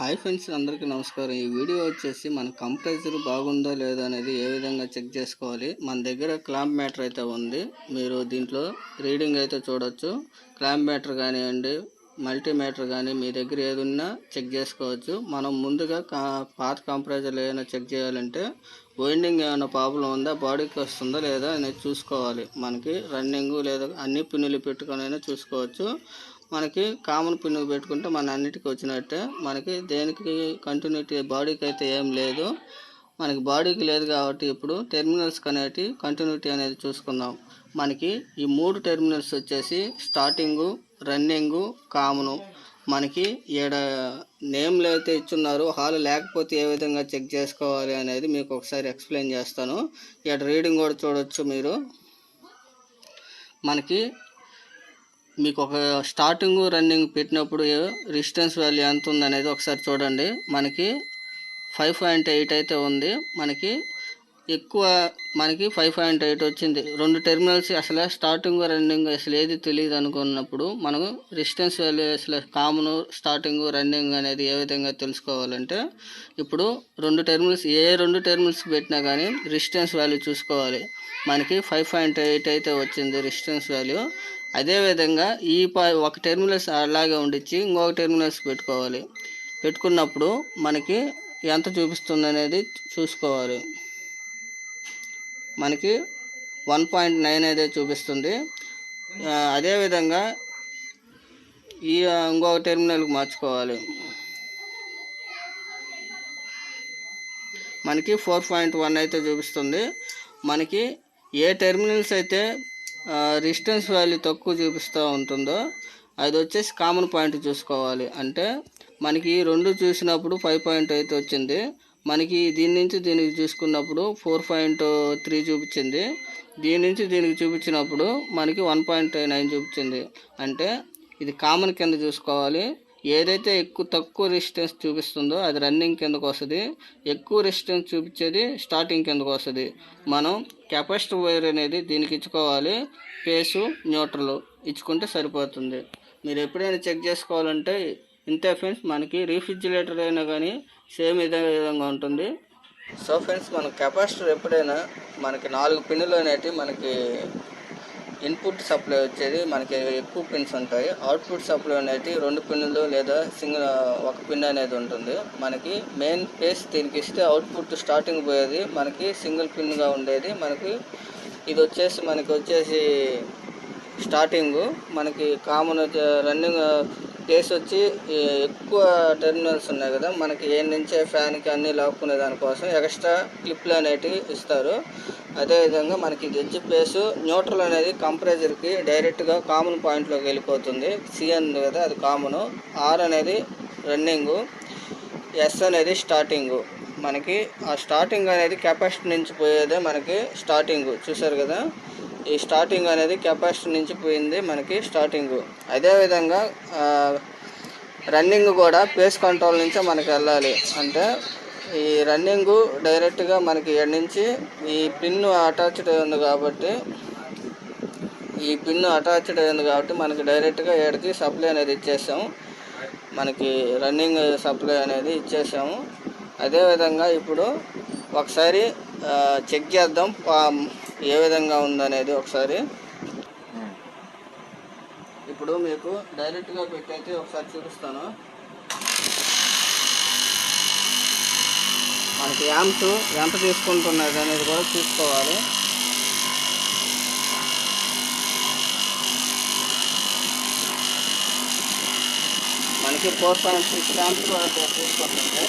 Hi friends, అందరికీ నమస్కారం. ఈ వీడియో వచ్చేసి మన కంప్రెసర్ బాగుందా లేదా అనేది ఏ విధంగా చెక్ చేసుకోవాలి. మన దగ్గర క్లాంప్ మీటర్ అయితే ఉంది. మీరు దీంట్లో రీడింగ్ అయితే చూడొచ్చు. క్లాంప్ మీటర్ కానివ్వండి, మల్టీమీటర్ కానీ మీ దగ్గర ఏది ఉన్నా చెక్ చేసుకోవచ్చు. మనం ముందుగా పాత కంప్రెసర్లు ఏమైనా చెక్ చేయాలంటే వైండింగ్ ఏమైనా ప్రాబ్లం ఉందా, బాడీకి వస్తుందా లేదా అనేది చూసుకోవాలి. మనకి రన్నింగ్ లేదా అన్ని పిన్నులు పెట్టుకొని అయినా చూసుకోవచ్చు. మనకి కామన్ పిన్ పెట్టుకుంటే మన అన్నిటికీ వచ్చినట్టే. మనకి దేనికి కంటిన్యూటీ బాడీకి అయితే ఏం లేదు. మనకి బాడీకి లేదు కాబట్టి ఇప్పుడు టెర్మినల్స్కి అనేటి కంటిన్యూటీ అనేది చూసుకుందాం. మనకి ఈ 3 టెర్మినల్స్ వచ్చేసి స్టార్టింగు, రన్నింగు, కామను. మనకి ఈడ నేమ్లు అయితే ఇచ్చున్నారు. హాల్ లేకపోతే ఏ విధంగా చెక్ చేసుకోవాలి అనేది మీకు ఒకసారి ఎక్స్ప్లెయిన్ చేస్తాను. ఈడ రీడింగ్ కూడా చూడొచ్చు మీరు. మనకి మీకు ఒక స్టార్టింగ్ రన్నింగ్ పెట్టినప్పుడు రెసిస్టెన్స్ వాల్యూ ఎంత ఉంది అనేది ఒకసారి చూడండి. మనకి 5.8 అయితే ఉంది. మనకి ఎక్కువ మనకి 5.8 వచ్చింది. 2 టెర్మినల్స్ అసలు స్టార్టింగ్ రన్నింగ్ అసలు ఏది తెలియదు అనుకున్నప్పుడు మనం రెసిస్టెన్స్ వాల్యూ అసలు కామన్ స్టార్టింగ్ రన్నింగ్ అనేది ఏ విధంగా తెలుసుకోవాలంటే, ఇప్పుడు 2 టెర్మినల్స్ పెట్టినా కానీ రెసిస్టెన్స్ వాల్యూ చూసుకోవాలి. మనకి 5.8 అయితే వచ్చింది రెసిస్టెన్స్ వాల్యూ. అదేవిధంగా ఒక టెర్మినల్స్ అలాగే ఉండిచ్చి ఇంకొక టెర్మినల్స్ పెట్టుకోవాలి. పెట్టుకున్నప్పుడు మనకి ఎంత చూపిస్తుంది అనేది చూసుకోవాలి. మనకి 1.9 అయితే చూపిస్తుంది. అదేవిధంగా ఇంకొక టెర్మినల్కి మార్చుకోవాలి. మనకి 4.1 అయితే చూపిస్తుంది. మనకి ఏ టెర్మినల్స్ అయితే రెసిస్టెన్స్ వాల్యూ తక్కువ చూపిస్తూ ఉంటుందో అది వచ్చేసి కామన్ పాయింట్ చూసుకోవాలి. అంటే మనకి 2 చూసినప్పుడు 5.8 వచ్చింది. మనకి దీని నుంచి దీనికి చూసుకున్నప్పుడు 4.3 చూపించింది. దీని నుంచి దీనికి చూపించినప్పుడు మనకి 1.9 చూపించింది. అంటే ఇది కామన్ కింద చూసుకోవాలి. ఏదైతే తక్కువ రెసిస్టెన్స్ చూపిస్తుందో అది రన్నింగ్ కిందకు వస్తుంది. ఎక్కువ రెసిస్టెన్స్ చూపించేది స్టార్టింగ్ కిందకు వస్తుంది. మనం కెపాసిటర్ వైర్ అనేది దీనికి ఇచ్చుకోవాలి. ఫేసు, న్యూట్రల్ ఇచ్చుకుంటే సరిపోతుంది. మీరు ఎప్పుడైనా చెక్ చేసుకోవాలంటే ఇంతే ఫ్రెండ్స్. మనకి రీఫ్రిజిరేటర్ అయినా కానీ సేమ్ ఇదే విధంగా ఉంటుంది. సో ఫ్రెండ్స్, మన కెపాసిటర్ ఎప్పుడైనా మనకి 4 పిన్నులు అనేటివి మనకి ఇన్పుట్ సప్లై వచ్చేది మనకి ఎక్కువ పిన్స్ ఉంటాయి. అవుట్పుట్ సప్లై అనేది 2 పిన్నులు లేదా ఒక పిన్ అనేది ఉంటుంది. మనకి మెయిన్ ఫేస్ దీనికి ఇస్తే అవుట్పుట్ స్టార్టింగ్ పోయేది మనకి సింగిల్ పిన్గా ఉండేది. మనకి ఇది వచ్చేసి స్టార్టింగు. మనకి కామన్ రన్నింగ్ కేస్ వచ్చి ఎక్కువ టెర్మినల్స్ ఉన్నాయి కదా, మనకి ఏ నుంచే ఫ్యాన్కి అన్నీ లాక్కునే దానికోసం ఎక్స్ట్రా క్లిప్లు అనేటివి ఇస్తారు. అదేవిధంగా మనకి ఎడ్జ్ ప్లేసు న్యూట్రల్ అనేది కంప్రెసర్కి డైరెక్ట్గా కామన్ పాయింట్లోకి వెళ్ళిపోతుంది. సిఎన్ కదా అది కామను, ఆర్ అనేది రన్నింగు, ఎస్ అనేది స్టార్టింగు. మనకి ఆ స్టార్టింగ్ అనేది కెపాసిటర్ నుంచి పోయేదే మనకి స్టార్టింగు. చూసారు కదా, ఈ స్టార్టింగ్ అనేది కెపాసిటర్ నుంచి పోయింది మనకి స్టార్టింగు. అదేవిధంగా రన్నింగ్ కూడా పేస్ కంట్రోల్ నుంచే మనకి వెళ్ళాలి. అంటే ఈ రన్నింగు డైరెక్ట్గా మనకి ఇక్కడి నుంచి ఈ పిన్ను అటాచ్డ్ అయింది కాబట్టి మనకి డైరెక్ట్గా ఇక్కడికి సప్లై అనేది ఇచ్చేసాము. మనకి రన్నింగ్ సప్లై అనేది ఇచ్చేసాము. అదేవిధంగా ఇప్పుడు ఒకసారి చెక్ చేద్దాం ఏ విధంగా ఉందనేది. ఒకసారి ఇప్పుడు మీకు డైరెక్ట్గా పెట్టయితే ఒకసారి చూపిస్తాను. మనకి యాంప్స్ ఎంత తీసుకుంటున్నది అనేది కూడా చూసుకోవాలి. మనకి 4.6 యాంప్స్ కూడా తీసుకుంటుంది.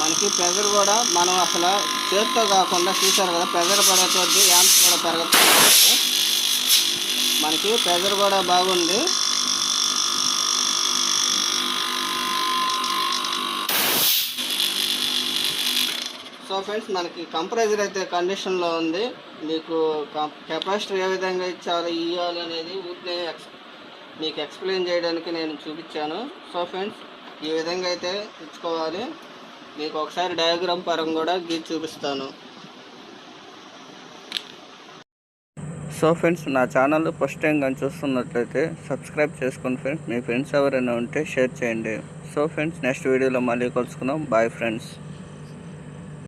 మనకి ప్రెజర్ కూడా మనం అసలు చేతితో కాకుండా చూసారు కదా, ప్రెజర్ పడేది యాంప్స్ కూడా పెరుగుతుంది. మనకి ప్రెజర్ కూడా బాగుంది. సో ఫ్రెండ్స్, మనకి కంప్రెసర్ అయితే కండిషన్లో ఉంది. మీకు కెపాసిటర్ ఏ విధంగా ఇవ్వాలి అనేది ఊరికే మీకు ఎక్స్ప్లెయిన్ చేయడానికి నేను చూపించాను. సో ఫ్రెండ్స్, ఈ విధంగా అయితే ఇచ్చుకోవాలి. మీకు ఒకసారి డయాగ్రామ్ పరంగా కూడా గీసి చూపిస్తాను. సో ఫ్రెండ్స్, నా ఛానల్ ఫస్ట్ టైం కానీ చూస్తున్నట్లయితే సబ్స్క్రైబ్ చేసుకోండి ఫ్రెండ్స్. మీ ఫ్రెండ్స్ ఎవరైనా ఉంటే షేర్ చేయండి. సో ఫ్రెండ్స్, నెక్స్ట్ వీడియోలో మళ్ళీ కలుసుకుందాం. Bye friends.